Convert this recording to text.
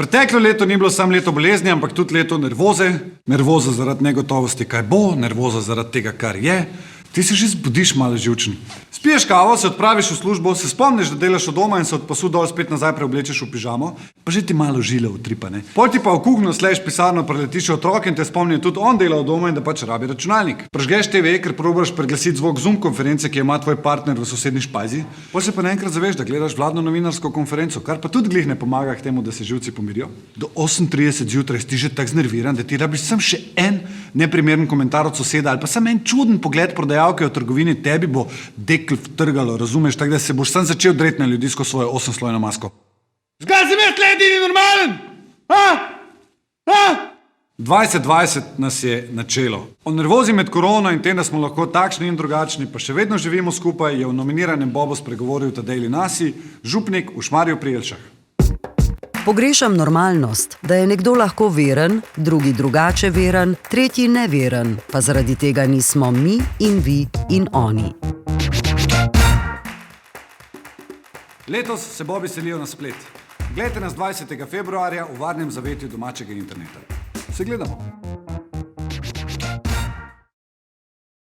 Preteklo leto ni bilo samo leto bolezni, ampak tudi leto nervoze. Nervoza zaradi negotovosti, kaj bo, nervoza zaradi tega, kar je. Ti se že zbudiš malo živčen. Spiješ kavo, se odpraviš v službo, se spomniš, da delaš od doma in se od pasu dol spet nazaj preoblečeš v pižamo, pa že ti malo žile utripa, ne? Pol ti pa v kuhno sleješ pisarno, preletiš otrok in te spomnijo tudi on dela od doma in da pač rabi računalnik. Prežgeš TV, ker probaš preglasiti zvok Zoom konference, ki jo ima tvoj partner v sosednji špajzi, pol se pa naenkrat zaveš, da gledaš vladno novinarsko konferenco, kar pa tudi glih ne pomaga k temu, da se živci pomirijo. Do 8:30 zjutraj si že tako znerviran, da ti rabiš sam še en neprimeren komentar od soseda ali pa sam en čuden pogled prodajalke v trgovini, tebi bo dekl vtrgalo, razumeš, tako da se boš sam začel dreti na ljudi skozi svojo 8-slojno masko. Zgaj si me sledi, ni normalen! 2020 nas je načelo. O nervozi med korono in tem, da smo lahko takšni in drugačni, pa še vedno živimo skupaj, je v nominiranem Bobu spregovoril Tadej Linasi, župnik v Šmarju pri Jelšah. Pogrešam normalnost, da je nekdo lahko veren, drugi drugače veren, tretji neveren, pa zaradi tega nismo mi in vi in oni. Letos se Bobi selijo na splet. Glejte nas 20. februarja v varnem zavetju domačega interneta. Se gledamo.